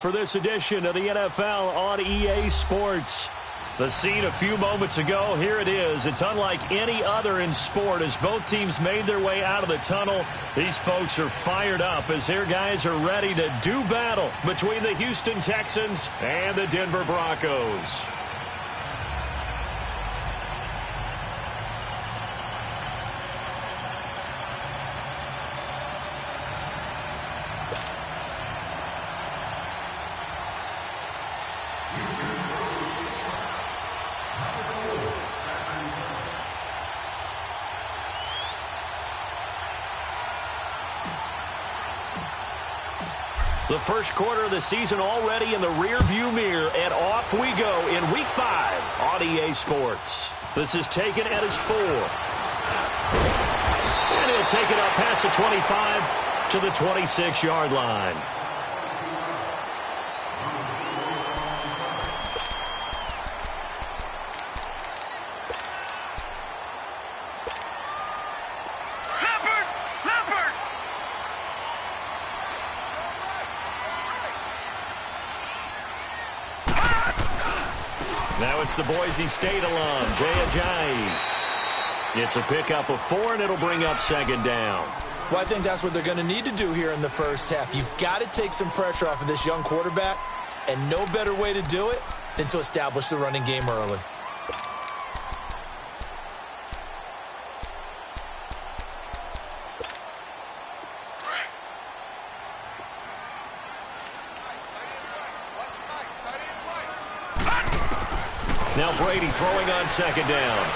For this edition of the NFL on EA Sports. The scene a few moments ago, here it is. It's unlike any other in sport as both teams made their way out of the tunnel. These folks are fired up as their guys are ready to do battle between the Houston Texans and the Denver Broncos. The first quarter of the season already in the rear-view mirror, and off we go in Week 5 on EA Sports. This is taken at his 4. And he'll take it up past the 25 to the 26-yard line. Now it's the Boise State alum, Jay Ajayi. It's a pickup of 4, and it'll bring up second down. Well, I think that's what they're going to need to do here in the first half. You've got to take some pressure off of this young quarterback, and no better way to do it than to establish the running game early. Now Brady throwing on second down.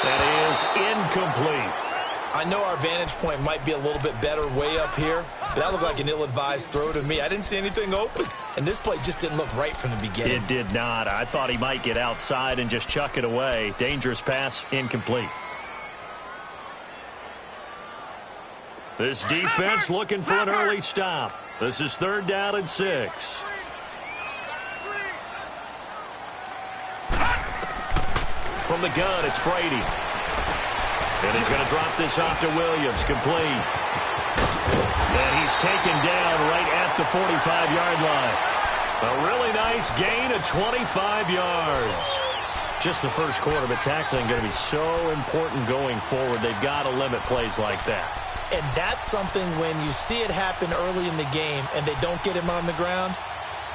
That is incomplete. I know our vantage point might be a little bit better way up here, but that looked like an ill-advised throw to me. I didn't see anything open, and this play just didn't look right from the beginning. It did not. I thought he might get outside and just chuck it away. Dangerous pass, incomplete. This defense looking for an early stop. This is 3rd down and 6. From the gun, it's Brady. And he's going to drop this off to Williams, complete. And he's taken down right at the 45-yard line. A really nice gain of 25 yards. Just the first quarter, but tackling going to be so important going forward. They've got to limit plays like that. And that's something when you see it happen early in the game and they don't get him on the ground,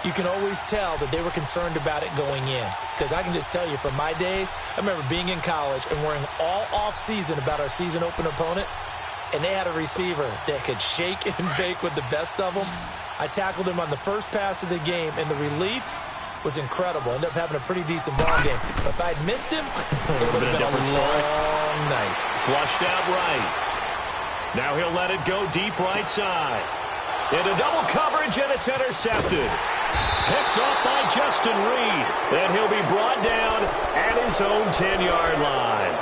you can always tell that they were concerned about it going in. Because I can just tell you from my days, I remember being in college and worrying all off-season about our season opener opponent, and they had a receiver that could shake and bake with the best of them. I tackled him on the first pass of the game, and the relief was incredible. Ended up having a pretty decent ball game. But if I'd missed him, it would have been a long night. Flushed out right. Now he'll let it go deep right side. Into double coverage, and it's intercepted. Picked off by Justin Reed. And he'll be brought down at his own 10-yard line.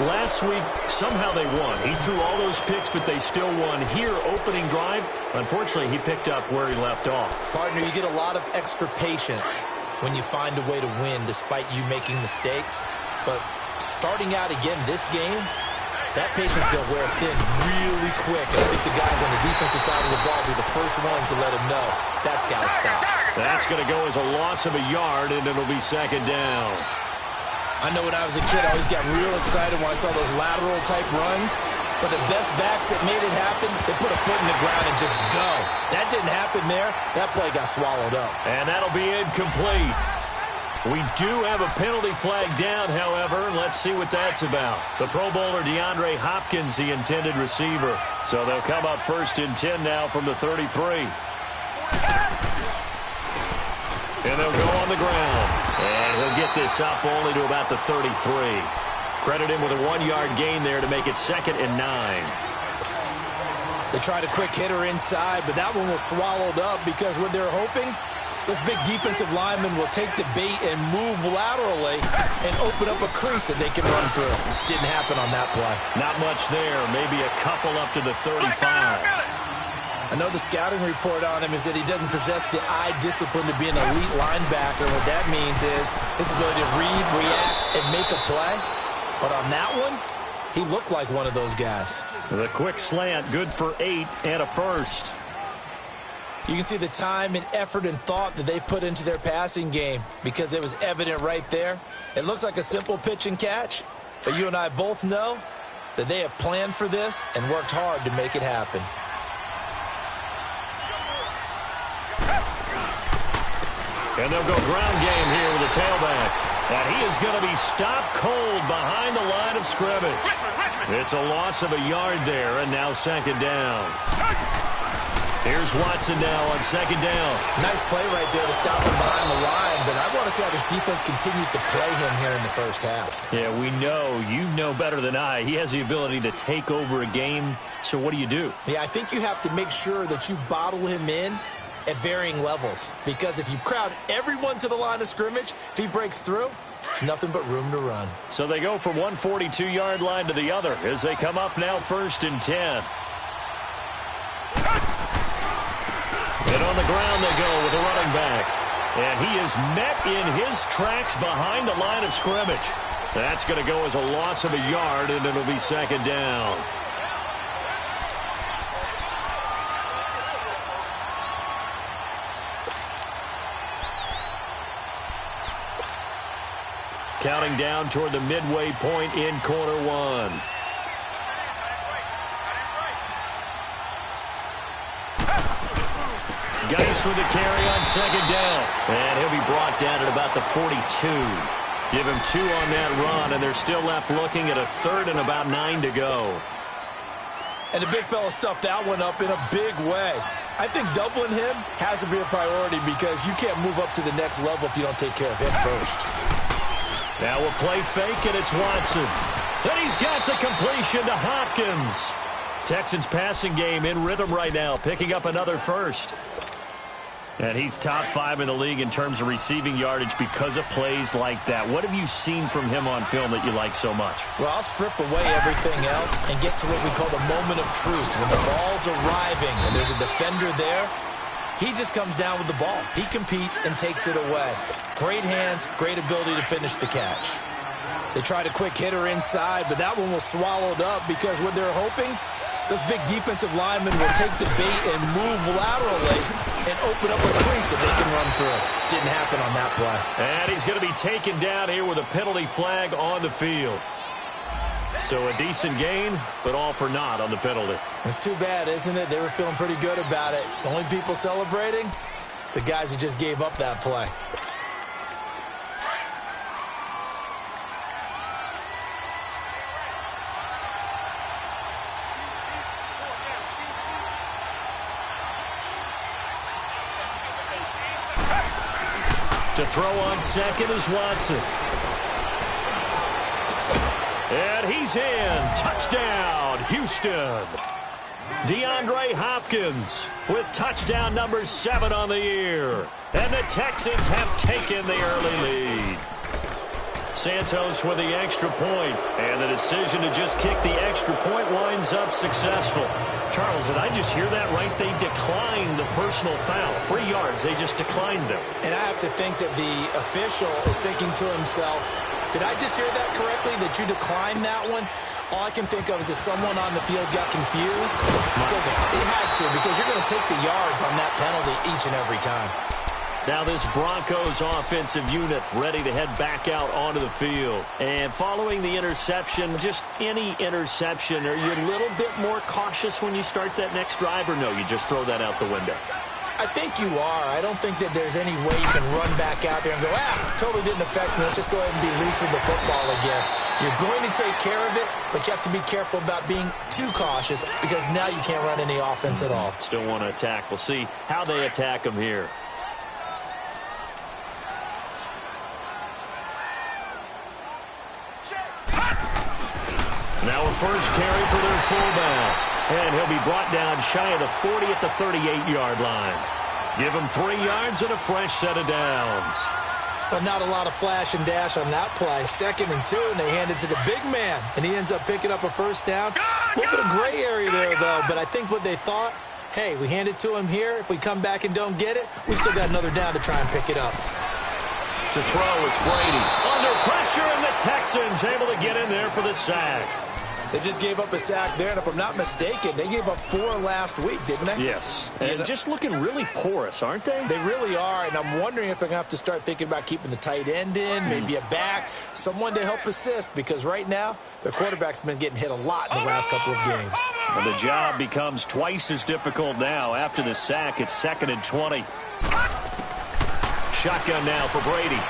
Last week, somehow they won. He threw all those picks, but they still won. Here, opening drive, unfortunately, he picked up where he left off. Partner, you get a lot of extra patience when you find a way to win despite you making mistakes. But starting out again this game, that patience is going to wear thin really quick. And I think the guys on the defensive side of the ball will be the first ones to let him know that's got to stop. That's going to go as a loss of a yard, and it'll be second down. I know when I was a kid, I always got real excited when I saw those lateral-type runs. But the best backs that made it happen, they put a foot in the ground and just go. That didn't happen there. That play got swallowed up. And that'll be incomplete. We do have a penalty flag down, however. Let's see what that's about. The Pro Bowler DeAndre Hopkins, the intended receiver. So they'll come up 1st and 10 now from the 33. And they'll go on the ground. And he'll get this up only to about the 33. Credit him with a 1-yard gain there to make it 2nd and 9. They tried a quick hitter inside, but that one was swallowed up because what they're hoping, those big defensive linemen will take the bait and move laterally and open up a crease that they can run through. Didn't happen on that play. Not much there. Maybe a couple up to the 35. I know the scouting report on him is that he doesn't possess the eye discipline to be an elite linebacker. What that means is his ability to read, react, and make a play. But on that one, he looked like one of those guys. The quick slant, good for 8 and a first. You can see the time and effort and thought that they put into their passing game because it was evident right there. It looks like a simple pitch and catch, but you and I both know that they have planned for this and worked hard to make it happen. And they'll go ground game here with a tailback. And he is going to be stopped cold behind the line of scrimmage. It's a loss of a yard there, and now second down. Here's Watson now on second down. Nice play right there to stop him behind the line, but I want to see how this defense continues to play him here in the first half. Yeah, we know. You know better than I. He has the ability to take over a game, so what do you do? Yeah, I think you have to make sure that you bottle him in at varying levels, because if you crowd everyone to the line of scrimmage, if he breaks through, there's nothing but room to run. So they go from one 42-yard line to the other as they come up now 1st and 10. And on the ground they go with a running back. And he is met in his tracks behind the line of scrimmage. That's going to go as a loss of a yard, and it'll be second down. Counting down toward the midway point in quarter one. Geis with the carry on second down. And he'll be brought down at about the 42. Give him 2 on that run, and they're still left looking at a 3rd and about 9 to go. And the big fella stuffed that one up in a big way. I think doubling him has to be a priority because you can't move up to the next level if you don't take care of him first. Now we'll play fake, and it's Watson. And he's got the completion to Hopkins. Texans passing game in rhythm right now, picking up another first. And he's top 5 in the league in terms of receiving yardage because of plays like that. What have you seen from him on film that you like so much? Well, I'll strip away everything else and get to what we call the moment of truth. When the ball's arriving and there's a defender there, he just comes down with the ball. He competes and takes it away. Great hands, great ability to finish the catch. They tried a quick hitter inside, but that one was swallowed up because what they're hoping, those big defensive linemen will take the bait and move laterally and open up a crease that they can run through. Didn't happen on that play. And he's going to be taken down here with a penalty flag on the field. So a decent gain, but all for naught on the penalty. It's too bad, isn't it? They were feeling pretty good about it. The only people celebrating, the guys who just gave up that play. To throw on second is Watson. And he's in. Touchdown, Houston. DeAndre Hopkins with touchdown number 7 on the year. And the Texans have taken the early lead. Santos with the extra point, and the decision to just kick the extra point winds up successful. Charles, did I just hear that right? They declined the personal foul. 3 yards, they just declined them. And I have to think that the official is thinking to himself, did I just hear that correctly, that you declined that one? All I can think of is that someone on the field got confused because they had to, because you're going to take the yards on that penalty each and every time. Now this Broncos offensive unit ready to head back out onto the field. And following the interception, just any interception, are you a little bit more cautious when you start that next drive, or no, you just throw that out the window? I think you are. I don't think that there's any way you can run back out there and go, totally didn't affect me. Let's just go ahead and be loose with the football again. You're going to take care of it, but you have to be careful about being too cautious because now you can't run any offense at all. Still want to attack. We'll see how they attack them here. Now a first carry for their fullback. And he'll be brought down shy of the 40 at the 38-yard line. Give him 3 yards and a fresh set of downs. But not a lot of flash and dash on that play. 2nd and 2, and they hand it to the big man. And he ends up picking up a first down. A little bit of gray area there, though. But I think what they thought, hey, we hand it to him here. If we come back and don't get it, we still got another down to try and pick it up. To throw, it's Brady. Under pressure, and the Texans able to get in there for the sack. They just gave up a sack there, and if I'm not mistaken, they gave up 4 last week, didn't they? Yes, and just looking really porous, aren't they? They really are, and I'm wondering if they're going to have to start thinking about keeping the tight end in, maybe a back, someone to help assist, because right now, their quarterback's been getting hit a lot in the last couple of games. Well, the job becomes twice as difficult now. After the sack, it's 2nd and 20. Shotgun now for Brady.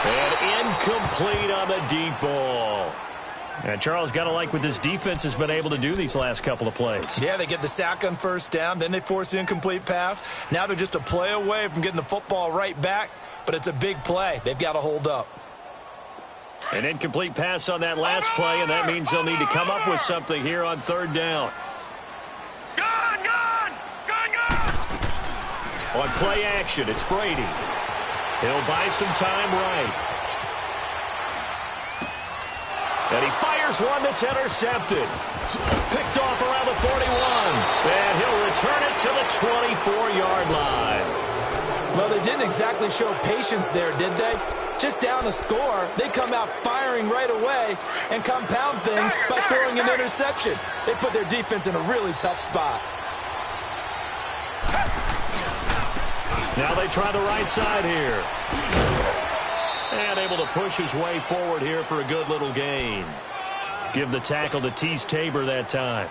And incomplete on the deep ball. And Charles, got to like what this defense has been able to do these last couple of plays. Yeah, they get the sack on first down, then they force the incomplete pass. Now they're just a play away from getting the football right back, but it's a big play. They've got to hold up. An incomplete pass on that last play, and that means they'll need to come up with something here on 3rd down. On play action, it's Brady. He'll buy some time right. And he fires one that's intercepted. Picked off around the 41. And he'll return it to the 24-yard line. Well, they didn't exactly show patience there, did they? Just down a score, they come out firing right away and compound things by throwing an interception. They put their defense in a really tough spot. Now they try the right side here. And able to push his way forward here for a good little gain. Give the tackle to Tease Tabor that time.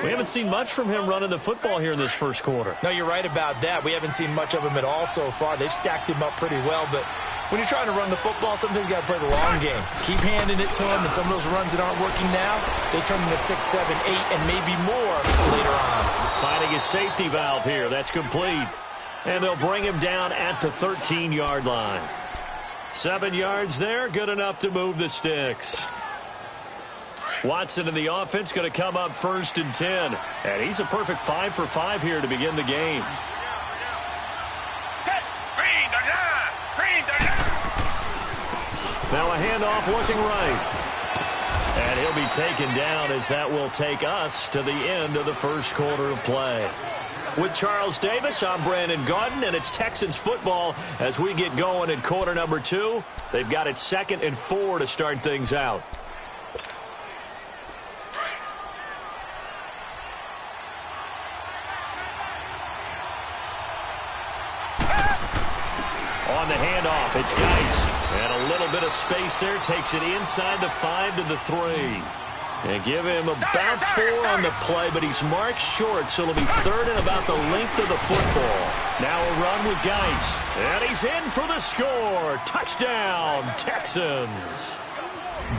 We haven't seen much from him running the football here in this first quarter. No, you're right about that. We haven't seen much of him at all so far. They've stacked him up pretty well, but when you're trying to run the football, sometimes you got to play the long game. Keep handing it to him, and some of those runs that aren't working now, they turn into 6, 7, 8, and maybe more later on. Finding his safety valve here. That's complete. And they'll bring him down at the 13-yard line. 7 yards there, good enough to move the sticks. Watson in the offense going to come up 1st and 10. And he's a perfect 5 for 5 here to begin the game. Now a handoff looking right. And he'll be taken down as that will take us to the end of the first quarter of play. With Charles Davis, I'm Brandon Gaudin, and it's Texans football as we get going in quarter number 2. They've got it 2nd and 4 to start things out. On the handoff, it's Geis. And a little bit of space there, takes it inside the 5 to the 3. And give him about 4 on the play, but he's marked short, so it'll be 3rd and about the length of the football. Now a run with Geis. And he's in for the score. Touchdown, Texans.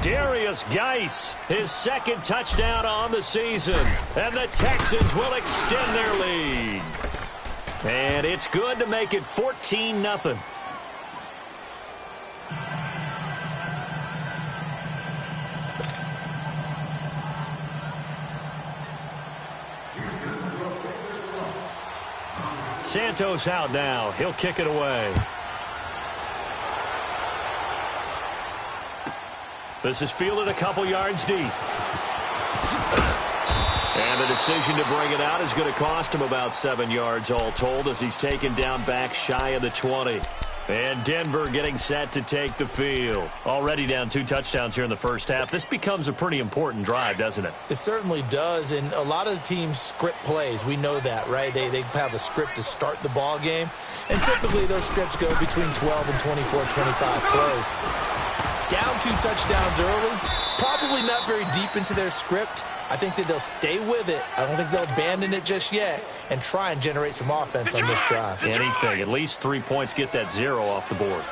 Darius Geis, his 2nd touchdown on the season. And the Texans will extend their lead. And it's good to make it 14-0. Santos out now. He'll kick it away. This is fielded a couple yards deep. And the decision to bring it out is going to cost him about 7 yards all told as he's taken down back shy of the 20. And Denver getting set to take the field. Already down 2 touchdowns here in the first half. This becomes a pretty important drive, doesn't it? It certainly does, and a lot of the teams script plays. We know that, right? They have a script to start the ball game, and typically those scripts go between 12 and 24, 25 plays. Down 2 touchdowns early, probably not very deep into their script. I think that they'll stay with it. I don't think they'll abandon it just yet and try and generate some offense on this drive. Anything. At least 3 points, get that 0 off the board.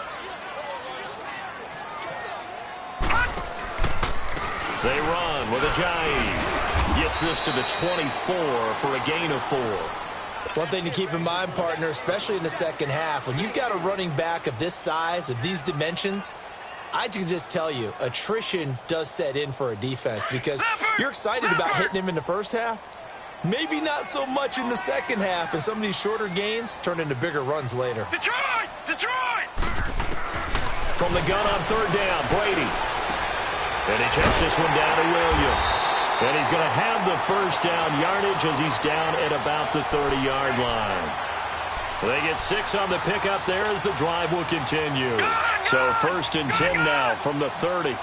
They run with Ajayi. Gets this to the 24 for a gain of 4. One thing to keep in mind, partner, especially in the second half, when you've got a running back of this size, of these dimensions, I can just tell you, attrition does set in for a defense because you're excited about hitting him in the first half. Maybe not so much in the second half, and some of these shorter gains turn into bigger runs later. Detroit! Detroit! From the gun on 3rd down, Brady. And he checks this one down to Williams. And he's going to have the first down yardage as he's down at about the 30-yard line. They get 6 on the pickup there as the drive will continue. So 1st and 10 now from the 30.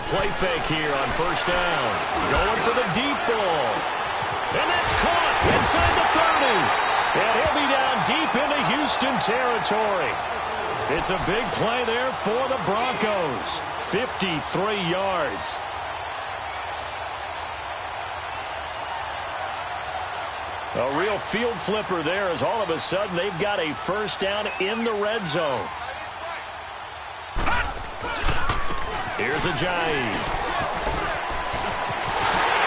play fake here on first down. Going for the deep ball. And that's caught inside the 30. And he'll be down deep into Houston territory. It's a big play there for the Broncos. 53 yards. A real field flipper there as all of a sudden they've got a first down in the red zone. Here's Ajayi.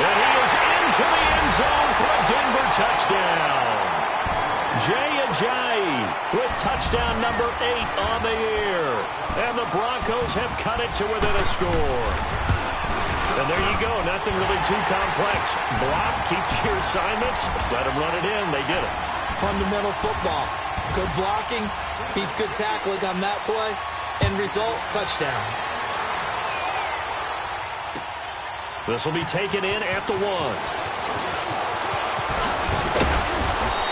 And he is into the end zone for a Denver touchdown. Jay Ajayi with touchdown number 8 on the year. And the Broncos have cut it to within a score. And there you go. Nothing really too complex. Block, keep to your assignments. Let them run it in. They did it. Fundamental football. Good blocking beats good tackling on that play. End result, touchdown. This will be taken in at the 1.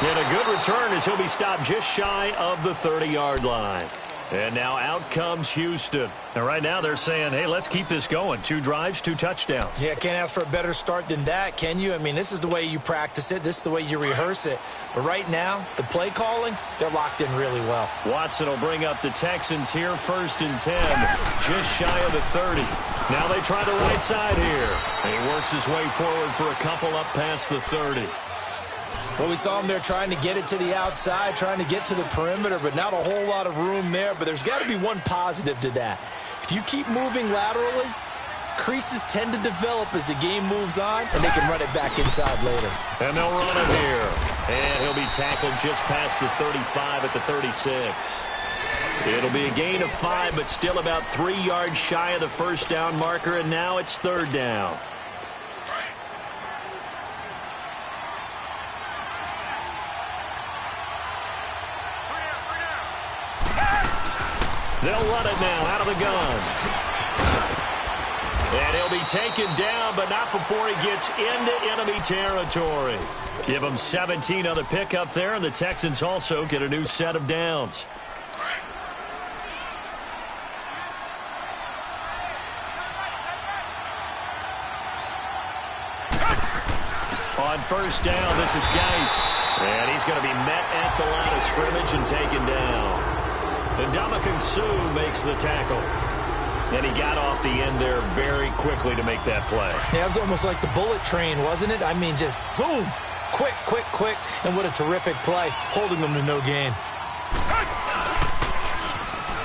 And a good return as he'll be stopped just shy of the 30-yard line. And now out comes Houston. And right now they're saying, hey, let's keep this going. 2 drives, 2 touchdowns. Yeah, can't ask for a better start than that, can you? I mean, this is the way you practice it. This is the way you rehearse it. But right now, the play calling, they're locked in really well. Watson will bring up the Texans here, 1st and 10, just shy of the 30. Now they try the right side here. And he works his way forward for a couple up past the 30. Well, we saw him there trying to get it to the outside, trying to get to the perimeter, but not a whole lot of room there. But there's got to be one positive to that. If you keep moving laterally, creases tend to develop as the game moves on, and they can run it back inside later. And they'll run it here. And he'll be tackled just past the 35 at the 36. It'll be a gain of 5, but still about 3 yards shy of the first down marker, and now it's 3rd down. They'll run it now out of the gun. And he'll be taken down, but not before he gets into enemy territory. Give him 17 on the pickup there, and the Texans also get a new set of downs. On first down, this is Geis. And he's going to be met at the line of scrimmage and taken down. And Ndamukong Suh makes the tackle. And he got off the end there very quickly to make that play. Yeah, it was almost like the bullet train, wasn't it? I mean, just zoom. Quick, quick, quick. And what a terrific play, holding them to no gain.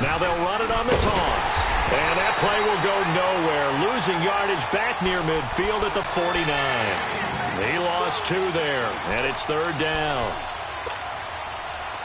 Now they'll run it on the toss. And that play will go nowhere. Losing yardage back near midfield at the 49. He lost 2 there, and it's 3rd down.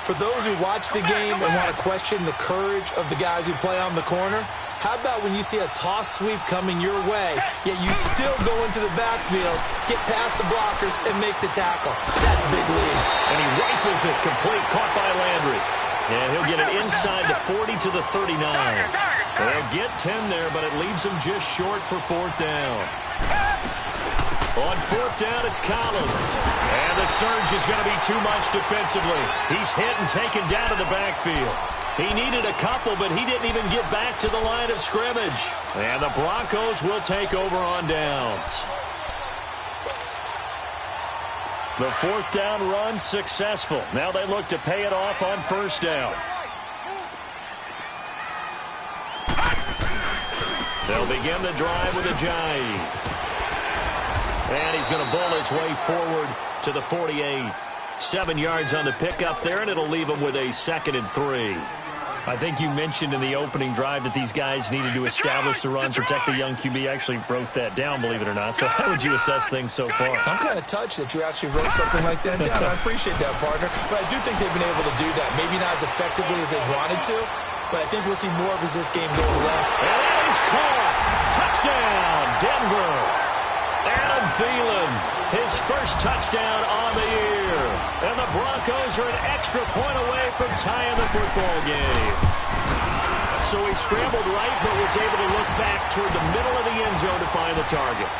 For those who watch the game and want to question the courage of the guys who play on the corner, how about when you see a toss sweep coming your way, yet you still go into the backfield, get past the blockers, and make the tackle? That's big league. And he rifles it complete, caught by Landry. And he'll get it inside the 40 to the 39. They'll get 10 there, but it leaves him just short for 4th down. On 4th down, it's Collins. And the surge is going to be too much defensively. He's hit and taken down to the backfield. He needed a couple, but he didn't even get back to the line of scrimmage. And the Broncos will take over on downs. The 4th down run successful. Now they look to pay it off on 1st down. They'll begin the drive with Ajayi. And he's going to bull his way forward to the 48. 7 yards on the pickup there, and it'll leave him with a 2nd and 3. I think you mentioned in the opening drive that these guys needed to establish the run, protect the young QB. I actually wrote that down, believe it or not. So how would you assess things so far? I'm kind of touched that you actually wrote something like that down. I appreciate that, partner. But I do think they've been able to do that. Maybe not as effectively as they wanted to, but I think we'll see more of as this game goes along. And that is caught. Touchdown, Denver. Adam Thielen, his first touchdown on the year. And the Broncos are an extra point away from tying the football game. So he scrambled right, but was able to look back toward the middle of the end zone to find the target.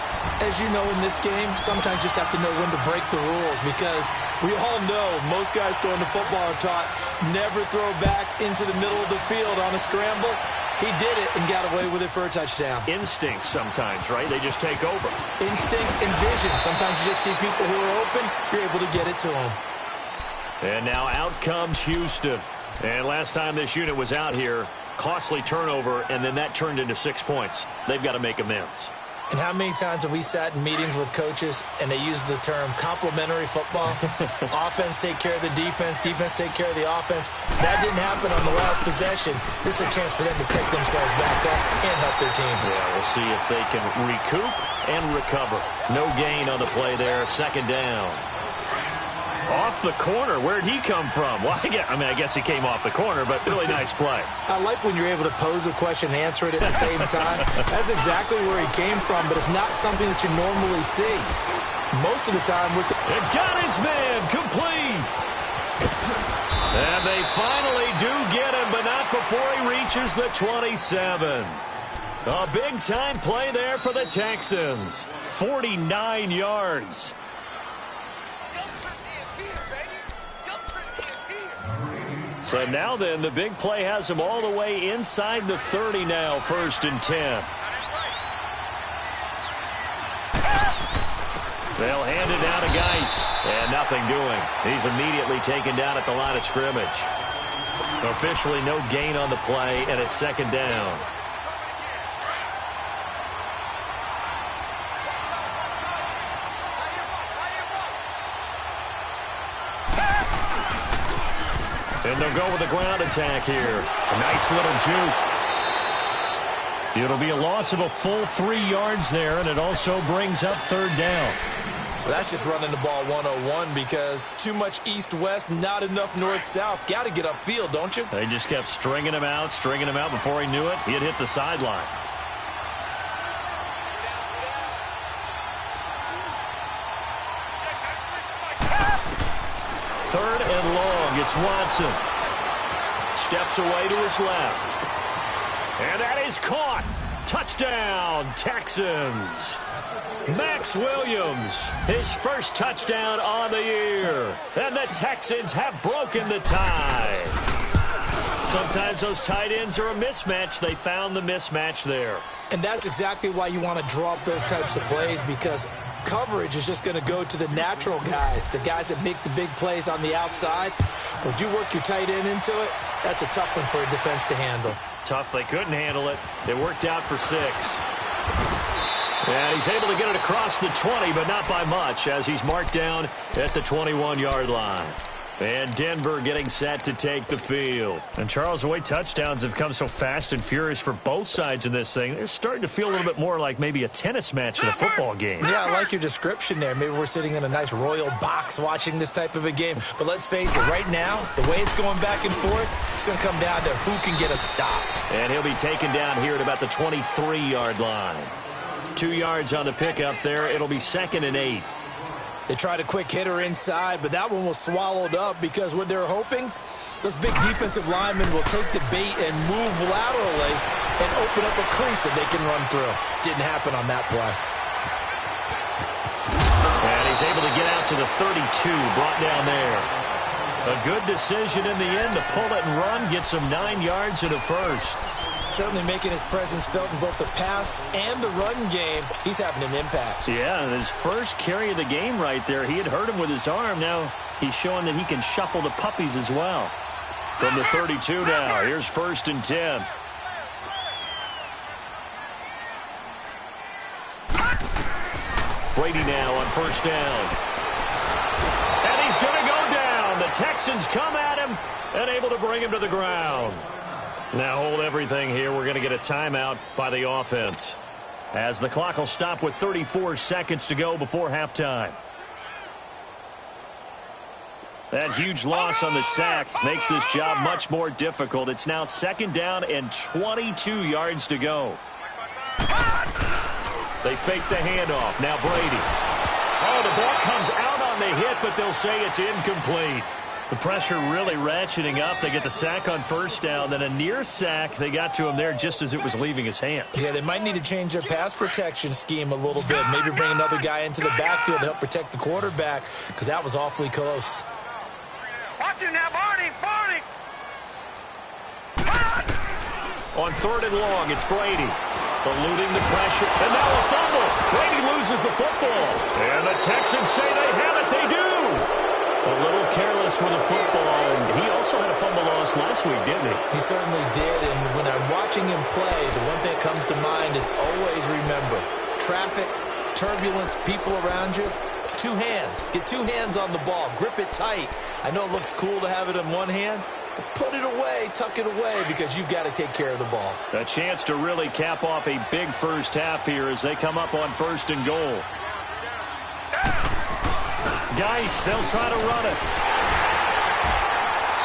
As you know, in this game, sometimes you just have to know when to break the rules, because we all know most guys throwing the football are taught never throw back into the middle of the field on a scramble. He did it and got away with it for a touchdown. Instinct sometimes, right? They just take over. Instinct and vision. Sometimes you just see people who are open, you're able to get it to them. And now out comes Houston. And last time this unit was out here, costly turnover, and then that turned into 6 points. They've got to make amends. And how many times have we sat in meetings with coaches and they use the term complementary football? Offense take care of the defense, defense take care of the offense. That didn't happen on the last possession. This is a chance for them to pick themselves back up and help their team. Yeah, we'll see if they can recoup and recover. No gain on the play there, second down. Off the corner. Where'd he come from? Well, I guess he came off the corner, but really nice play. I like when you're able to pose a question and answer it at the same time. That's exactly where he came from, but it's not something that you normally see. Most of the time with the... It got his man complete. And they finally do get him, but not before he reaches the 27. A big-time play there for the Texans. 49 yards. So now then, the big play has him all the way inside the 30 now, 1st and 10. They'll hand it down to Geis, and nothing doing. He's immediately taken down at the line of scrimmage. Officially no gain on the play, and it's second down. And they'll go with a ground attack here. A nice little juke. It'll be a loss of a full 3 yards there, and it also brings up third down. Well, that's just running the ball 101 because too much east-west, not enough north-south. Got to get upfield, don't you? They just kept stringing him out before he knew it. He had hit the sideline. Third and long. It's Watson. Steps away to his left. And that is caught. Touchdown, Texans. Max Williams, his first touchdown on the year. And the Texans have broken the tie. Sometimes those tight ends are a mismatch. They found the mismatch there. And that's exactly why you want to draw up those types of plays, because coverage is just going to go to the natural guys, the guys that make the big plays on the outside. But if you work your tight end into it, that's a tough one for a defense to handle. Tough. They couldn't handle it. It worked out for 6. And he's able to get it across the 20, but not by much, as he's marked down at the 21-yard line. And Denver getting set to take the field. And Charles, the way touchdowns have come so fast and furious for both sides in this thing, it's starting to feel a little bit more like maybe a tennis match in a football game. Yeah, I like your description there. Maybe we're sitting in a nice royal box watching this type of a game. But let's face it, right now, the way it's going back and forth, it's going to come down to who can get a stop. And he'll be taken down here at about the 23-yard line. 2 yards on the pickup there. It'll be 2nd and 8. They tried a quick hitter inside, but that one was swallowed up because what they're hoping, those big defensive linemen will take the bait and move laterally and open up a crease that they can run through. Didn't happen on that play. And he's able to get out to the 32, brought down there. A good decision in the end to pull it and run, get some 9 yards and a first. Certainly making his presence felt in both the pass and the run game. He's having an impact. Yeah, and his first carry of the game right there, he had hurt him with his arm. Now he's showing that he can shuffle the puppies as well. From the 32 now, here's 1st and 10. Brady now on 1st down. And he's going to go down. The Texans come at him and able to bring him to the ground. Now hold everything here. We're going to get a timeout by the offense, as the clock will stop with 34 seconds to go before halftime. That huge loss on the sack makes this job much more difficult. It's now 2nd down and 22 yards to go. They fake the handoff. Now Brady. Oh, the ball comes out on the hit, but they'll say it's incomplete. The pressure really ratcheting up. They get the sack on 1st down, then a near sack. They got to him there just as it was leaving his hand. Yeah, they might need to change their pass protection scheme a little bit. Maybe bring another guy into the backfield to help protect the quarterback, because that was awfully close. Watch him now, Barney! On 3rd and long, it's Brady. Eluding the pressure. And now a fumble. Brady loses the football. And the Texans say they have it. They do. A little careless with the football. And he also had a fumble loss last week, didn't he? He certainly did. And when I'm watching him play, the one thing that comes to mind is always remember, traffic, turbulence, people around you, 2 hands. Get 2 hands on the ball. Grip it tight. I know it looks cool to have it in one hand, but put it away, tuck it away, because you've got to take care of the ball. A chance to really cap off a big first half here as they come up on 1st and goal. Geis, they'll try to run it.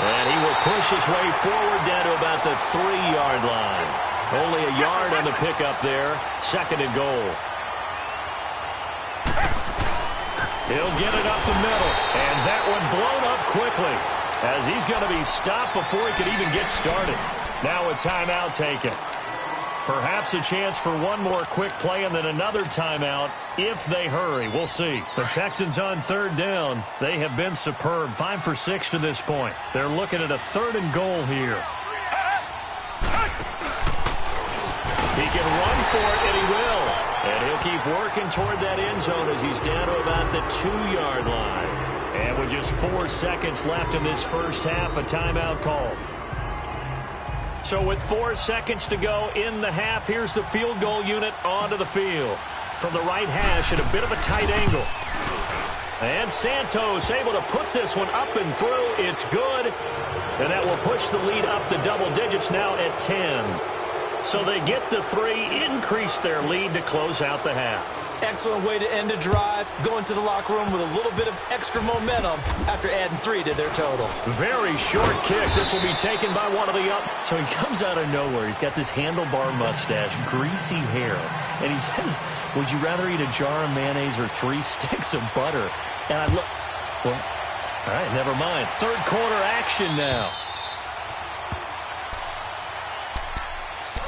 And he will push his way forward down to about the 3-yard line. Only a yard on the pickup there. 2nd and goal. He'll get it up the middle. And that one blown up quickly as he's going to be stopped before he can even get started. Now a timeout taken. Perhaps a chance for one more quick play and then another timeout if they hurry. We'll see. The Texans on 3rd down. They have been superb. 5 for 6 to this point. They're looking at a 3rd and goal here. He can run for it, and he will. And he'll keep working toward that end zone as he's down to about the 2-yard line. And with just 4 seconds left in this first half, a timeout call. So with 4 seconds to go in the half, here's the field goal unit onto the field. From the right hash at a bit of a tight angle. And Santos able to put this one up and through. It's good. And that will push the lead up to double digits now at 10. So they get the 3, increase their lead to close out the half. Excellent way to end a drive. Go into the locker room with a little bit of extra momentum after adding 3 to their total. Very short kick. This will be taken by one of the up. So he comes out of nowhere. He's got this handlebar mustache, greasy hair. And he says, would you rather eat a jar of mayonnaise or 3 sticks of butter? And I look, well, all right, never mind. 3rd quarter action now.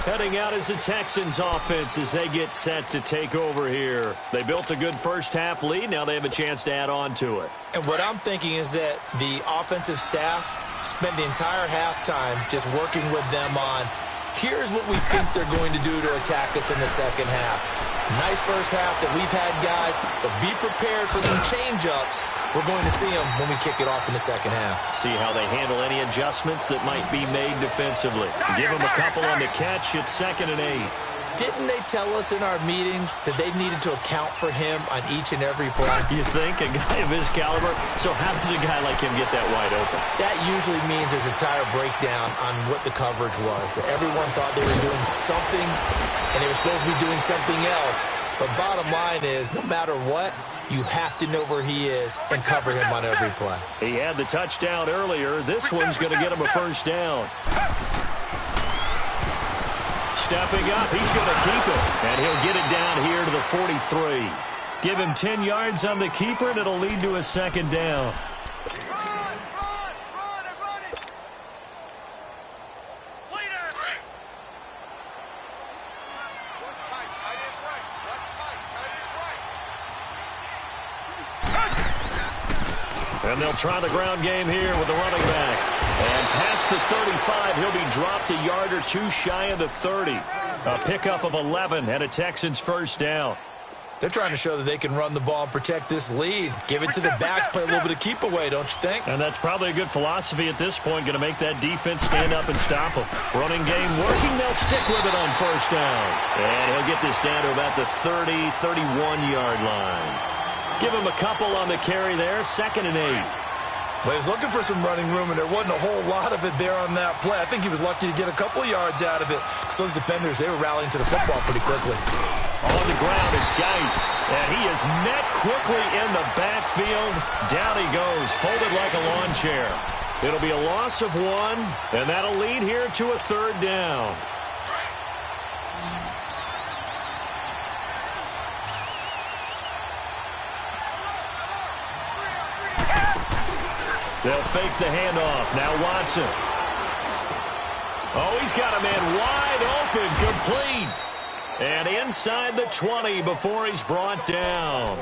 Heading out is the Texans offense as they get set to take over here. They built a good first half lead. Now they have a chance to add on to it. And what I'm thinking is that the offensive staff spent the entire halftime just working with them on, here's what we think they're going to do to attack us in the second half. Nice first half that we've had, guys, but be prepared for some change-ups. We're going to see them when we kick it off in the second half. See how they handle any adjustments that might be made defensively. Give them a couple on the catch. It's 2nd and 8. Didn't they tell us in our meetings that they needed to account for him on each and every play? You think? A guy of his caliber? So how does a guy like him get that wide open? That usually means there's a tire breakdown on what the coverage was. That everyone thought they were doing something, and they were supposed to be doing something else. But bottom line is, no matter what, you have to know where he is and cover him on every play. He had the touchdown earlier. This one's going to get him a first down. Stepping up, he's going to keep it. And he'll get it down here to the 43. Give him 10 yards on the keeper, and it'll lead to a 2nd down. And they'll try the ground game here with the running back. And past the 35, he'll be dropped a yard or 2 shy of the 30. A pickup of 11 and a Texans first down. They're trying to show that they can run the ball and protect this lead. Give it to the backs, play a little bit of keep away, don't you think? And that's probably a good philosophy at this point, going to make that defense stand up and stop them. Running game working, they'll stick with it on first down. And he'll get this down to about the 30, 31-yard line. Give him a couple on the carry there, 2nd and 8. Well, he was looking for some running room, and there wasn't a whole lot of it there on that play. I think he was lucky to get a couple of yards out of it. Because those defenders, they were rallying to the football pretty quickly. On the ground, it's Geis. And he is met quickly in the backfield. Down he goes, folded like a lawn chair. It'll be a loss of 1, and that'll lead here to a 3rd down. They'll fake the handoff. Now Watson. Oh, he's got a man wide open, complete. And inside the 20 before he's brought down.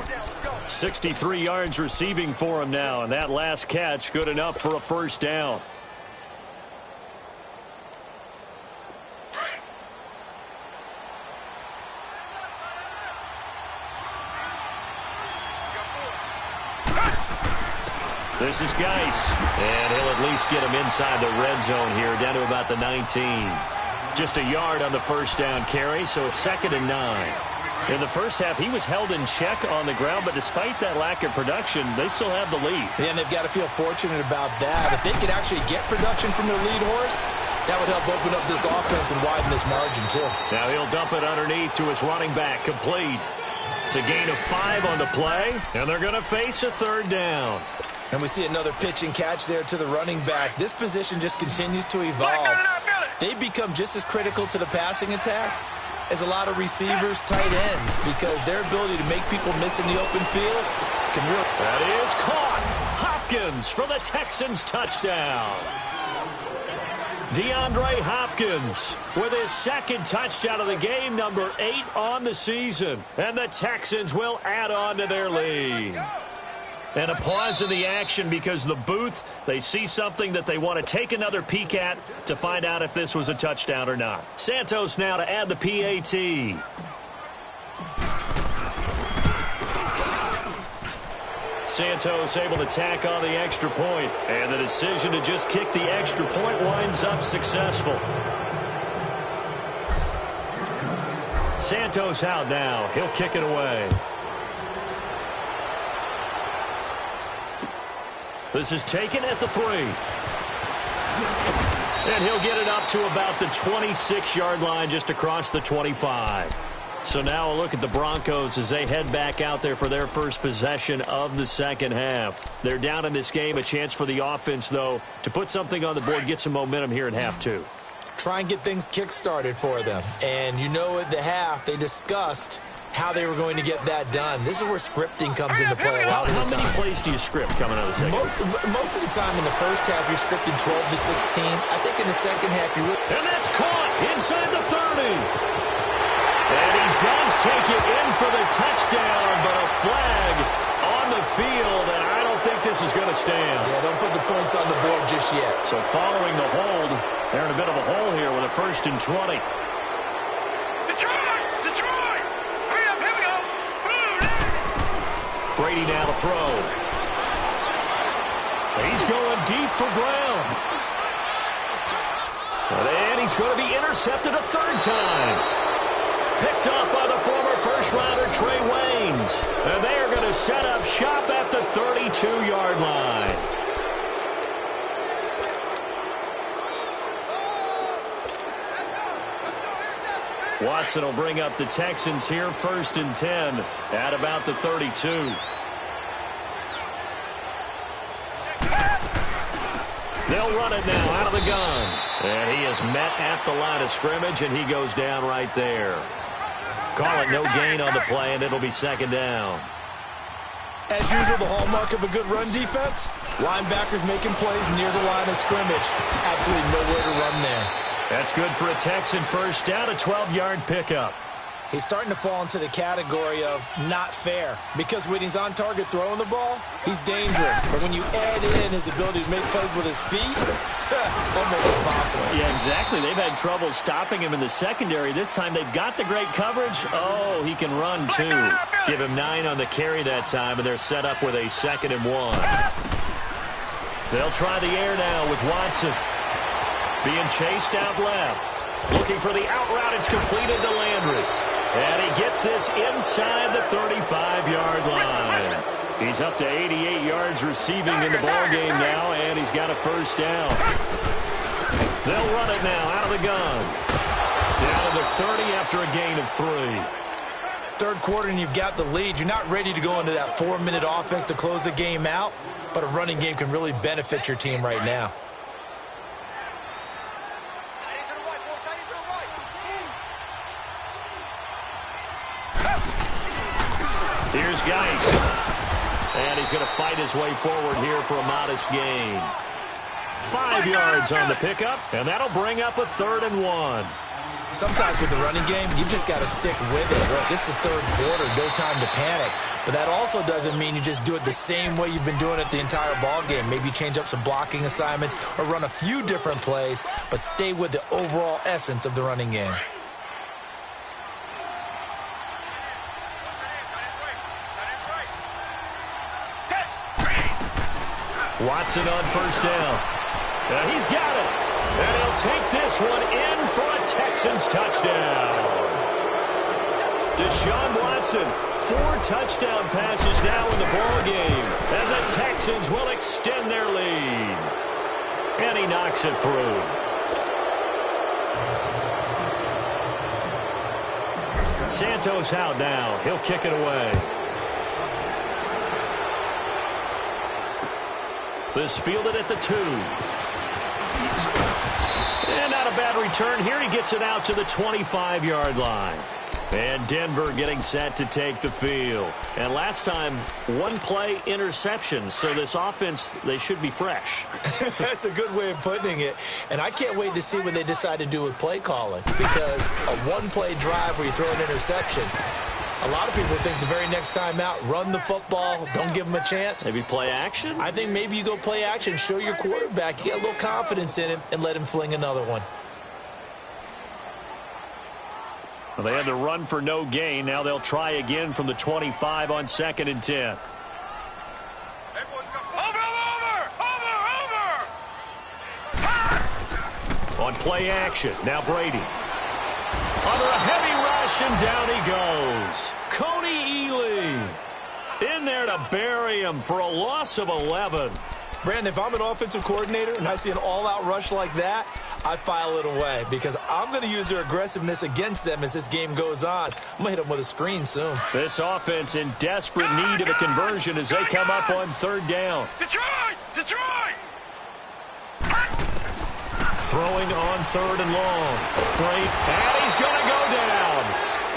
63 yards receiving for him now, and that last catch good enough for a first down. This is Geis, and he'll at least get him inside the red zone here, down to about the 19. Just a yard on the first down carry, so it's 2nd and 9. In the first half, he was held in check on the ground, but despite that lack of production, they still have the lead. Yeah, and they've got to feel fortunate about that. If they could actually get production from their lead horse, that would help open up this offense and widen this margin, too. Now he'll dump it underneath to his running back, complete. It's a gain of 5 on the play, and they're going to face a 3rd down. And we see another pitch and catch there to the running back. This position just continues to evolve. They become just as critical to the passing attack as a lot of receivers, tight ends, because their ability to make people miss in the open field can really... That is caught. Hopkins for the Texans touchdown. DeAndre Hopkins with his 2nd touchdown of the game, number 8 on the season. And the Texans will add on to their lead. And a pause in the action because the booth, they see something that they want to take another peek at to find out if this was a touchdown or not. Santos now to add the PAT. Santos able to tack on the extra point, and the decision to just kick the extra point winds up successful. Santos out now. He'll kick it away. This is taken at the 3. And he'll get it up to about the 26-yard line, just across the 25. So now a look at the Broncos as they head back out there for their first possession of the second half. They're down in this game. A chance for the offense, though, to put something on the board, get some momentum here in half 2. Try and get things kick-started for them. And you know at the half, they discussed how they were going to get that done. This is where scripting comes into play a lot of the time. How many plays do you script coming out of the second? Most of the time in the first half, you're scripting 12 to 16. I think in the second half, you really... And that's caught inside the 30. And he does take it in for the touchdown, but a flag on the field, and I don't think this is going to stand. Yeah, don't put the points on the board just yet. So following the hold, they're in a bit of a hole here with a 1st and 20. Brady now to throw. He's going deep for Brown. And he's going to be intercepted a 3rd time. Picked up by the former first-rounder Trey Waynes. And they are going to set up shop at the 32-yard line. Watson will bring up the Texans here, 1st and 10 at about the 32. They'll run it now out of the gun. And he is met at the line of scrimmage, and he goes down right there. Call it no gain on the play, and it'll be 2nd down. As usual, the hallmark of a good run defense, linebackers making plays near the line of scrimmage. Absolutely nowhere to run there. That's good for a Texan first down, a 12-yard pickup. He's starting to fall into the category of not fair, because when he's on target throwing the ball, he's dangerous. But when you add in his ability to make plays with his feet, almost impossible. Yeah, exactly. They've had trouble stopping him in the secondary. This time they've got the great coverage. Oh, he can run, too. Give him 9 on the carry that time, and they're set up with a 2nd and 1. They'll try the air now with Watson. Being chased out left. Looking for the out route. It's completed to Landry. And he gets this inside the 35-yard line. He's up to 88 yards receiving in the ballgame now, and he's got a 1st down. They'll run it now out of the gun. Down to the 30 after a gain of 3. 3rd quarter, and you've got the lead. You're not ready to go into that 4-minute offense to close the game out, but a running game can really benefit your team right now. Here's Geis. And he's going to fight his way forward here for a modest gain. 5 yards on the pickup, and that'll bring up a 3rd and 1. Sometimes with the running game, you've just got to stick with it. Look, this is the 3rd quarter, no time to panic. But that also doesn't mean you just do it the same way you've been doing it the entire ball game. Maybe change up some blocking assignments or run a few different plays, but stay with the overall essence of the running game. Watson on first down. He's got it. And he'll take this one in for a Texans touchdown. Deshaun Watson, 4 touchdown passes now in the ballgame. And the Texans will extend their lead. And he knocks it through. Santos out now. He'll kick it away. This fielded at the 2. And not a bad return here. He gets it out to the 25-yard line. And Denver getting set to take the field. And last time, 1-play interception. So this offense, they should be fresh. That's a good way of putting it. And I can't wait to see what they decide to do with play calling. Because a 1-play drive where you throw an interception, a lot of people think the very next time out, run the football, don't give them a chance. Maybe play action? I think maybe you go play action, show your quarterback, you get a little confidence in him, and let him fling another one. Well, they had to run for no gain. Now they'll try again from the 25 on 2nd and 10. On play action, now Brady. Under a heavy rush, and down he goes. Coney Ely in there to bury him for a loss of 11. Brandon, if I'm an offensive coordinator and I see an all-out rush like that, I file it away because I'm going to use their aggressiveness against them as this game goes on. I'm going to hit them with a screen soon. This offense in desperate need of a conversion as they come up on 3rd down. Detroit! Throwing on 3rd and long. Great. And he's going to go down.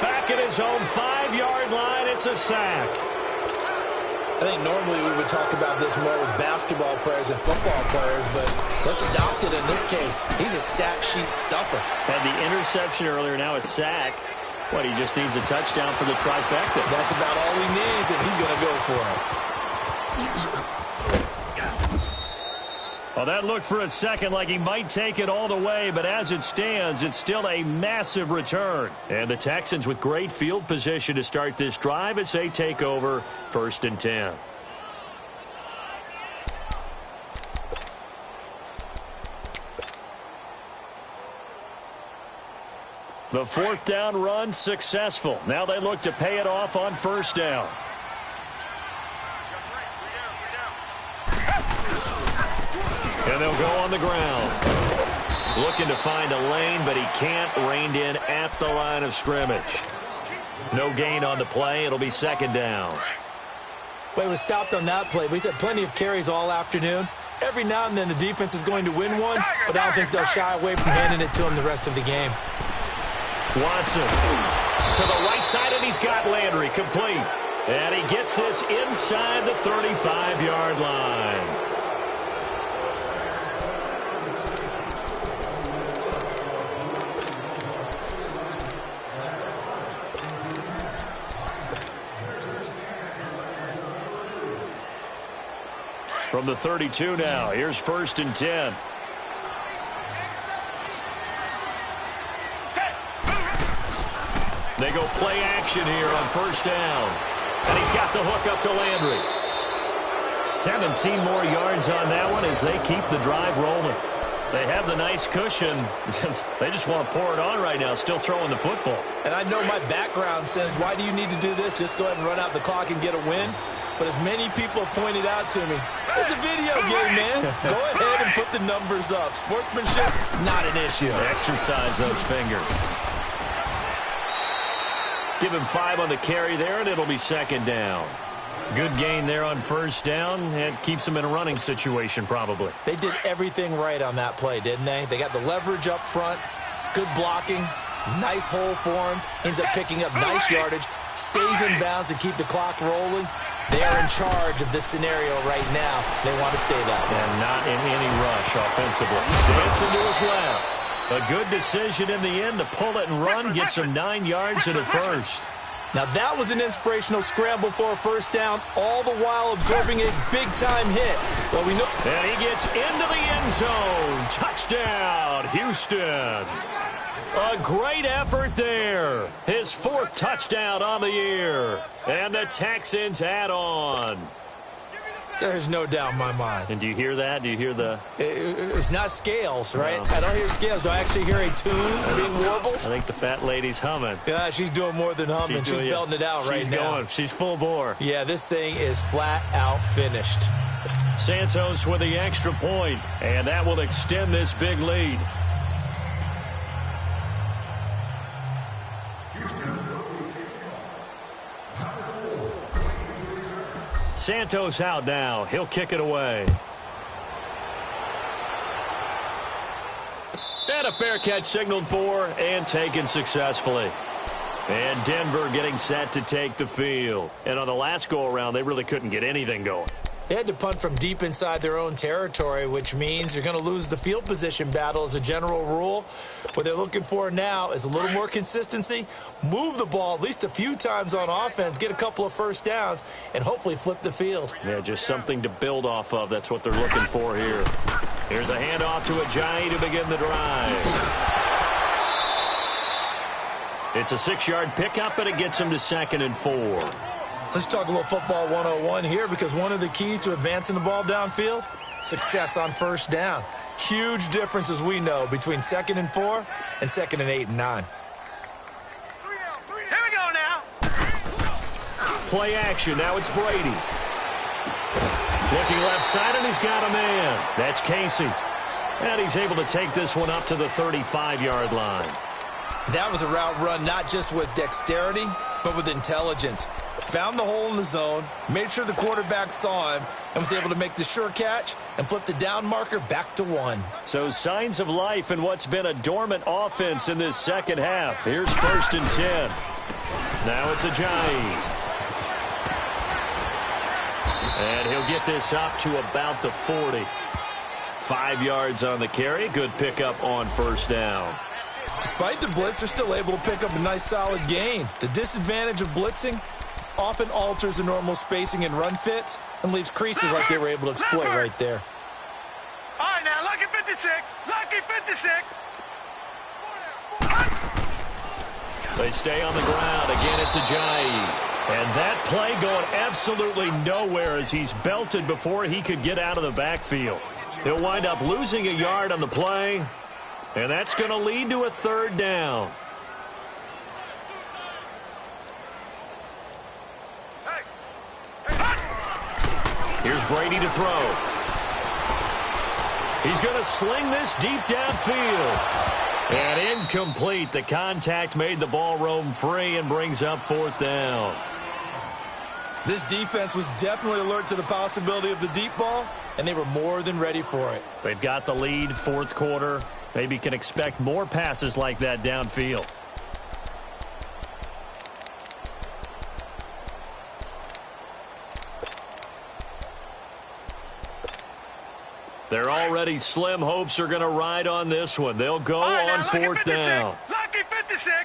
Back at his own 5-yard line. It's a sack. I think normally we would talk about this more with basketball players and football players, but let's adopt it in this case. He's a stat sheet stuffer. Had the interception earlier, now a sack. What, he just needs a touchdown for the trifecta. That's about all he needs, and he's going to go for it. Well, that looked for a second like he might take it all the way, but as it stands, it's still a massive return. And the Texans with great field position to start this drive as they take over 1st and 10. The 4th down run successful. Now they look to pay it off on 1st down. And they'll go on the ground. Looking to find a lane, but he can't. Reined in at the line of scrimmage. No gain on the play. It'll be 2nd down. Well, he was stopped on that play, but he's had plenty of carries all afternoon. Every now and then the defense is going to win one, but I don't think they'll shy away from handing it to him the rest of the game. Watson to the right side, and he's got Landry complete. And he gets this inside the 35-yard line. From the 32 now, here's 1st and 10. They go play action here on 1st down. And he's got the hook up to Landry. 17 more yards on that one as they keep the drive rolling. They have the nice cushion. They just want to pour it on right now, still throwing the football. And I know my background says, why do you need to do this? Just go ahead and run out the clock and get a win. But as many people have pointed out to me, it's a video game, man. Go ahead and put the numbers up. Sportsmanship, not an issue. Exercise those fingers. Give him 5 on the carry there, and it'll be 2nd down. Good gain there on 1st down. It keeps him in a running situation, probably. They did everything right on that play, didn't they? They got the leverage up front, good blocking, nice hole for him, ends up picking up nice yardage, stays in bounds to keep the clock rolling. They are in charge of this scenario right now. They want to stay that way. And not in any rush offensively. Dancing to his left. A good decision in the end to pull it and run, gets him 9 yards and a first. Now that was an inspirational scramble for a 1st down, all the while absorbing a big-time hit. Well, we know. And he gets into the end zone. Touchdown, Houston. A great effort there. His 4th touchdown on the year. And the Texans add on. There's no doubt in my mind. And do you hear that? Do you hear the... It's not scales, right? No. I don't hear scales. Do I actually hear a tune being warbled? I think the fat lady's humming. Yeah, she's doing more than humming. She's belting it out right now. She's going. She's full bore. Yeah, this thing is flat out finished. Santos with the extra point, and that will extend this big lead. Santos out now. He'll kick it away. And a fair catch signaled for and taken successfully. And Denver getting set to take the field. And on the last go-around, they really couldn't get anything going. They had to punt from deep inside their own territory, which means you're going to lose the field position battle as a general rule. What they're looking for now is a little more consistency, move the ball at least a few times on offense, get a couple of first downs, and hopefully flip the field. Yeah, just something to build off of. That's what they're looking for here. Here's a handoff to Ajayi to begin the drive. It's a 6-yard pickup, and it gets him to 2nd and 4. Let's talk a little football 101 here, because one of the keys to advancing the ball downfield, success on first down. Huge difference, as we know, between 2nd and 4 and 2nd and 8 and 9. Here we go now. Play action. Now it's Brady. Looking left side, and he's got a man. That's Casey. And he's able to take this one up to the 35-yard line. That was a route run not just with dexterity, but with intelligence. Found the hole in the zone, made sure the quarterback saw him, and was able to make the sure catch and flip the down marker back to 1. So signs of life in what's been a dormant offense in this second half. Here's 1st and 10. Now it's Ajayi. And he'll get this up to about the 40. 5 yards on the carry. Good pickup on first down. Despite the blitz, they're still able to pick up a nice solid gain. The disadvantage of blitzing often alters the normal spacing and run fits and leaves creases like they were able to exploit right there. All right, now, lucky 56. Lucky 56. They stay on the ground. Again, it's Ajayi. And that play going absolutely nowhere as he's belted before he could get out of the backfield. He'll wind up losing a yard on the play, and that's going to lead to a 3rd down. Here's Brady to throw. He's going to sling this deep downfield. And incomplete. The contact made the ball roam free and brings up 4th down. This defense was definitely alert to the possibility of the deep ball, and they were more than ready for it. They've got the lead, 4th quarter. Maybe can expect more passes like that downfield. They're already slim hopes are going to ride on this one. They'll go right, on now, 4th down. Lucky 56.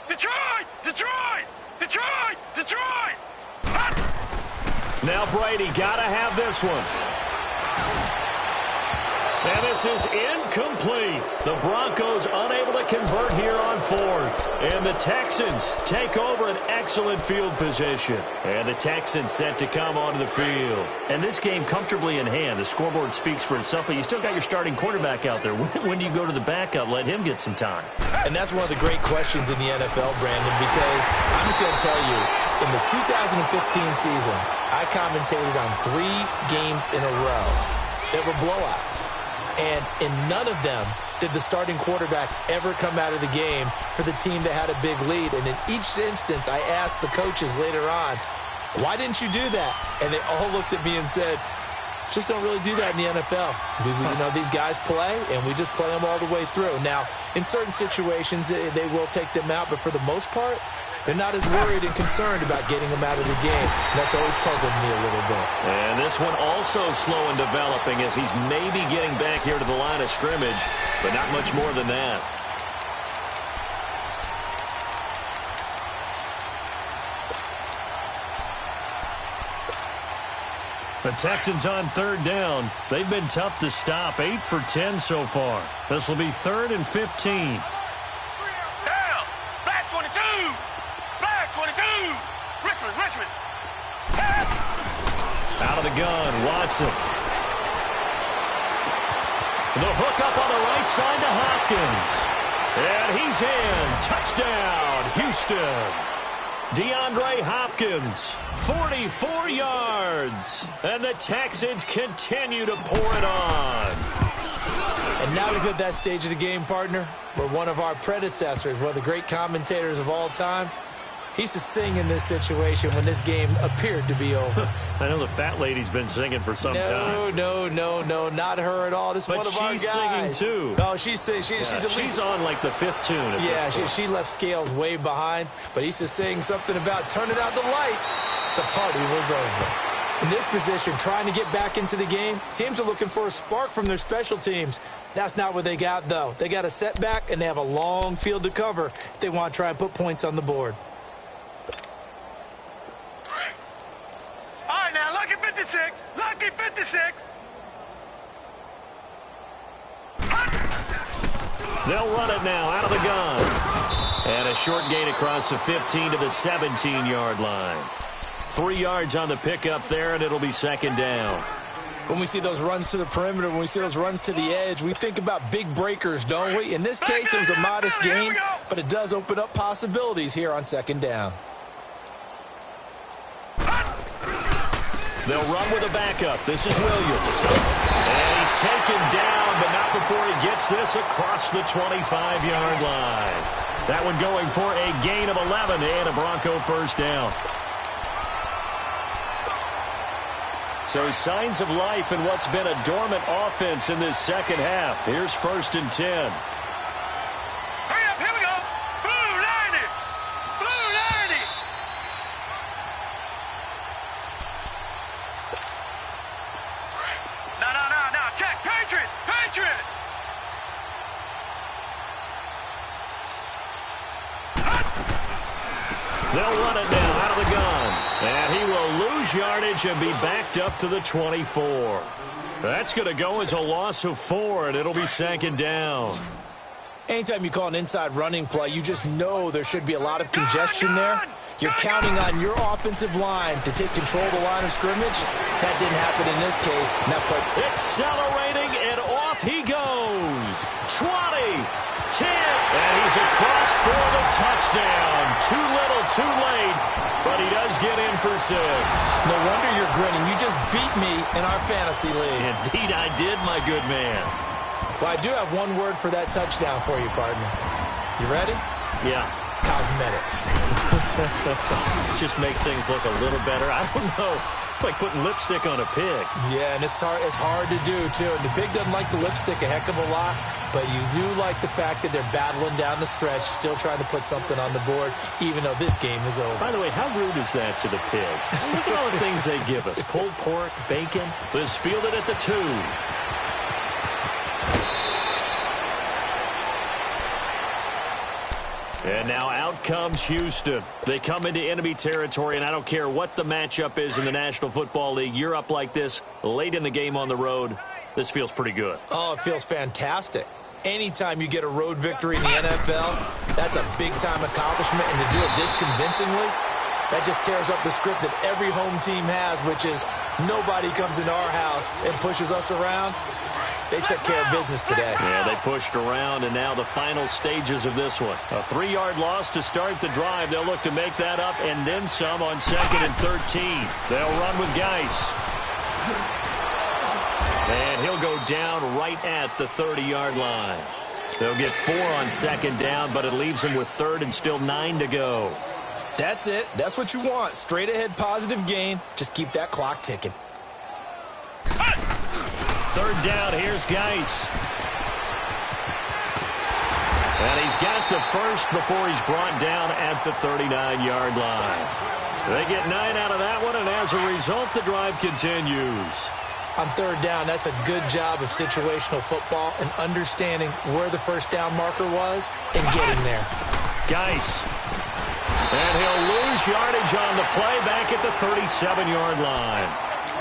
Detroit! Detroit! Detroit! Detroit! Now Brady got to have this one. And this is incomplete. The Broncos unable to convert here on 4th. And the Texans take over an excellent field position. And the Texans set to come onto the field. And this game comfortably in hand. The scoreboard speaks for itself, but you still got your starting quarterback out there. When do you go to the backup? Let him get some time. And that's one of the great questions in the NFL, Brandon, because I'm just going to tell you, in the 2015 season, I commentated on 3 games in a row that were blowouts. And in none of them did the starting quarterback ever come out of the game for the team that had a big lead. And in each instance, I asked the coaches later on, why didn't you do that? And they all looked at me and said, just don't really do that in the NFL. You know, these guys play, and we just play them all the way through. Now, in certain situations, they will take them out, but for the most part, they're not as worried and concerned about getting them out of the game. And that's always puzzled me a little bit. And this one also slow in developing as he's maybe getting back here to the line of scrimmage, but not much more than that. The Texans on 3rd down. They've been tough to stop. 8 for 10 so far. This will be 3rd and 15. Black 22! Black 22! Richmond! Out of the gun, Watson. The hook up on the right side to Hopkins. And he's in. Touchdown, Houston. DeAndre Hopkins, 44 yards. And the Texans continue to pour it on. And now we've hit that stage of the game, partner, where one of our predecessors, one of the great commentators of all time, he used to sing in this situation when this game appeared to be over. I know the fat lady's been singing for some time. No, not her at all. This is one of our guys. But she's singing, too. Oh, she's at least... She's on, like, the fifth tune at this point. She left Scales way behind, but he used to sing something about turning out the lights. The party was over. In this position, trying to get back into the game, teams are looking for a spark from their special teams. That's not what they got, though. They got a setback, and they have a long field to cover if they want to try and put points on the board. All right, now, lucky 56. Lucky 56. They'll run it now out of the gun. And a short gain across the 15 to the 17-yard line. 3 yards on the pickup there, and it'll be second down. When we see those runs to the perimeter, when we see those runs to the edge, we think about big breakers, don't we? In this case, it was a modest gain, but it does open up possibilities here on second down. They'll run with a backup. This is Williams. And he's taken down, but not before he gets this across the 25-yard line. That one going for a gain of 11 and a Bronco first down. So signs of life in what's been a dormant offense in this second half. Here's 1st and 10. Hurry up, here we go. Blue 90. Blue 90. No. Check. Patriot. They'll run it now out of the gun. And he will lose yardage and be backed up to the 24. That's going to go as a loss of 4, and it'll be second down. Anytime you call an inside running play, you just know there should be a lot of congestion there. You're counting on your offensive line to take control of the line of scrimmage. That didn't happen in this case. Now play. Accelerating, and off he goes. 20, 10, and he's across for the touchdown. Too little, too late, but he does get in for 6. No wonder you're grinning. You just beat me in our fantasy league. Indeed I did, my good man. Well, I do have one word for that touchdown for you, partner. You ready? Yeah. Cosmetics. Just makes things look a little better. I don't know. It's like putting lipstick on a pig. Yeah, and it's hard to do, too. And the pig doesn't like the lipstick a heck of a lot, but you do like the fact that they're battling down the stretch, still trying to put something on the board, even though this game is over. By the way, how rude is that to the pig? Look at all the things they give us. Pulled pork, bacon. This fielded at the 2. And now out comes Houston. They come into enemy territory, and I don't care what the matchup is in the National Football League. You're up like this late in the game on the road. This feels pretty good. Oh, it feels fantastic. Anytime you get a road victory in the NFL, that's a big-time accomplishment, and to do it this convincingly, that just tears up the script that every home team has, which is nobody comes into our house and pushes us around. They took care of business today. Yeah, they pushed around, and now the final stages of this one. A 3-yard loss to start the drive. They'll look to make that up and then some on 2nd and 13. They'll run with Geis. And he'll go down right at the 30-yard line. They'll get 4 on 2nd down, but it leaves them with 3rd and still 9 to go. That's it. That's what you want. Straight ahead positive gain. Just keep that clock ticking. 3rd down, here's Geis. And he's got the first before he's brought down at the 39-yard line. They get 9 out of that one, and as a result, the drive continues. On 3rd down, that's a good job of situational football and understanding where the first down marker was and getting there. Geis. And he'll lose yardage on the play back at the 37-yard line.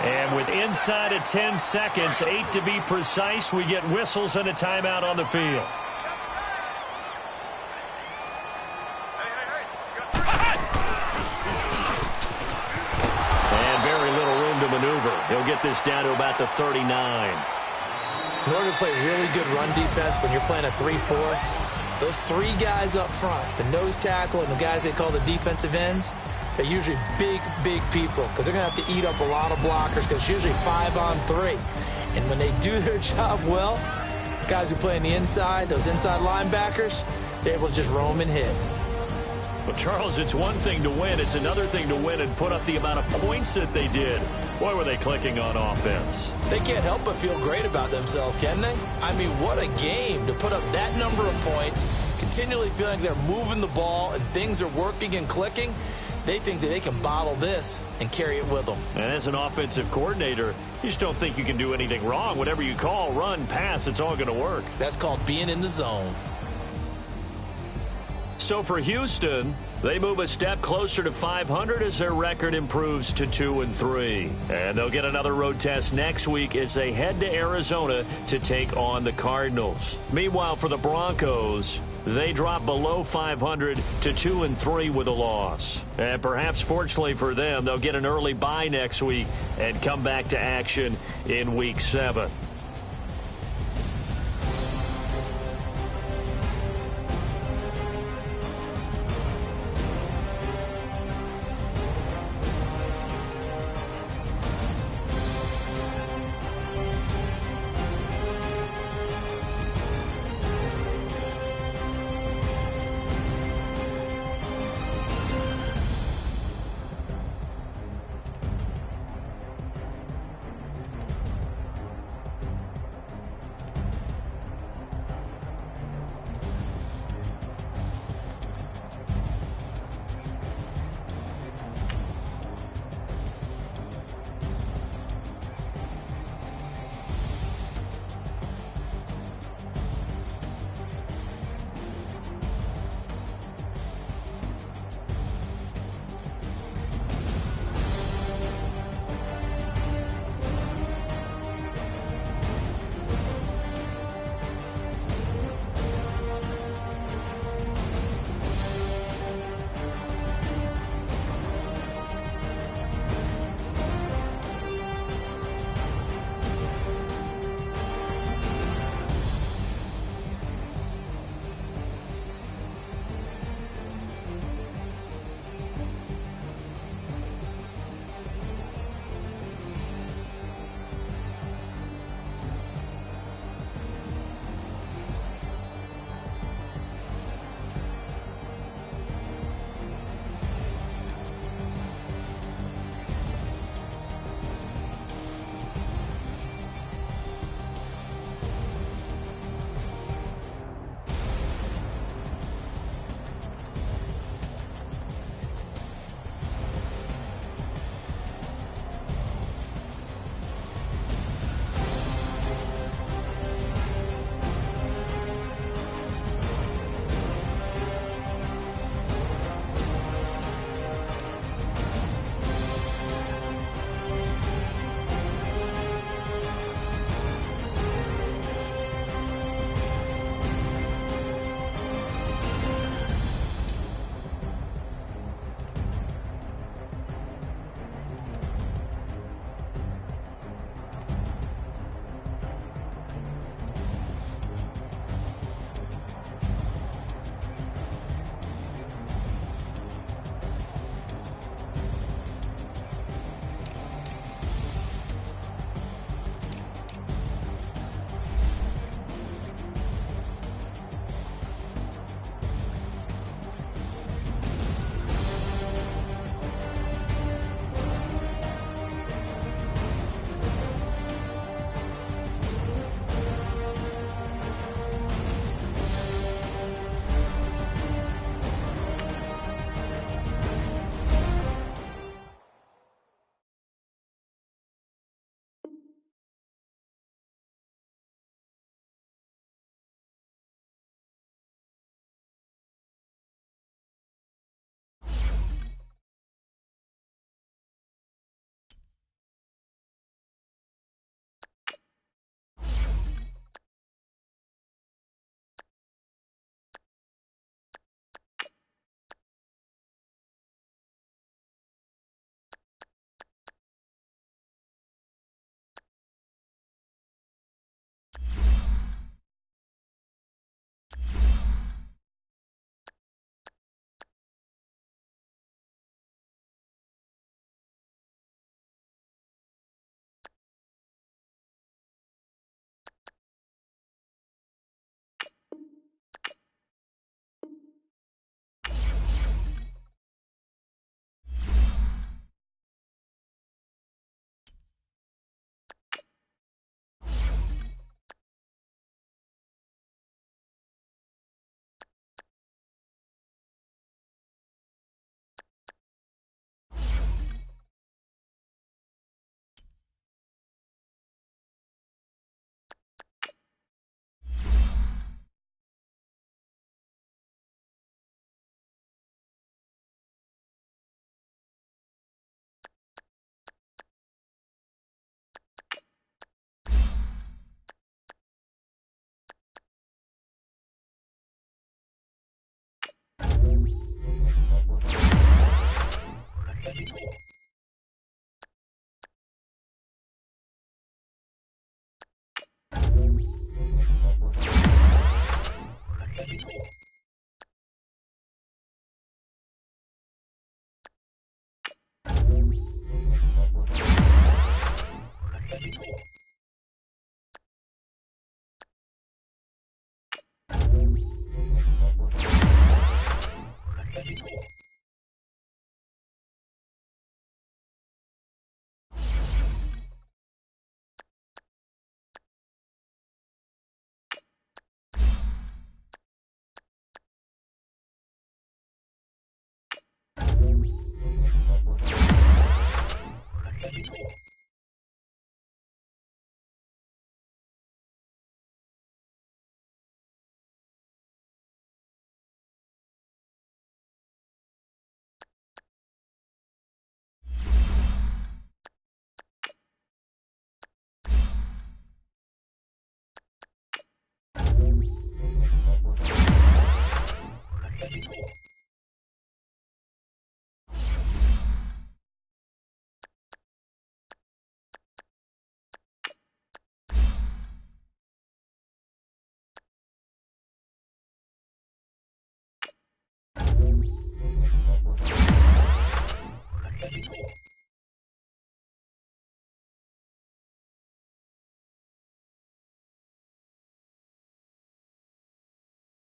And with inside of 10 seconds, 8 to be precise, we get whistles and a timeout on the field. And very little room to maneuver. He'll get this down to about the 39. In order to play really good run defense when you're playing a 3-4, those three guys up front, the nose tackle and the guys they call the defensive ends, they're usually big people because they're going to have to eat up a lot of blockers because it's usually 5-on-3. And when they do their job well, guys who play on the inside, those inside linebackers, they're able to just roam and hit. Well, Charles, it's one thing to win. It's another thing to win and put up the amount of points that they did. Boy, were they clicking on offense. They can't help but feel great about themselves, can they? I mean, what a game to put up that number of points, continually feeling like they're moving the ball and things are working and clicking. They think that they can bottle this and carry it with them. And as an offensive coordinator, you just don't think you can do anything wrong. Whatever you call, run, pass, it's all going to work. That's called being in the zone. So for Houston, they move a step closer to 500 as their record improves to 2-3. And they'll get another road test next week as they head to Arizona to take on the Cardinals. Meanwhile, for the Broncos, they drop below 500 to 2-3 with a loss. And perhaps fortunately for them, they'll get an early bye next week and come back to action in Week 7.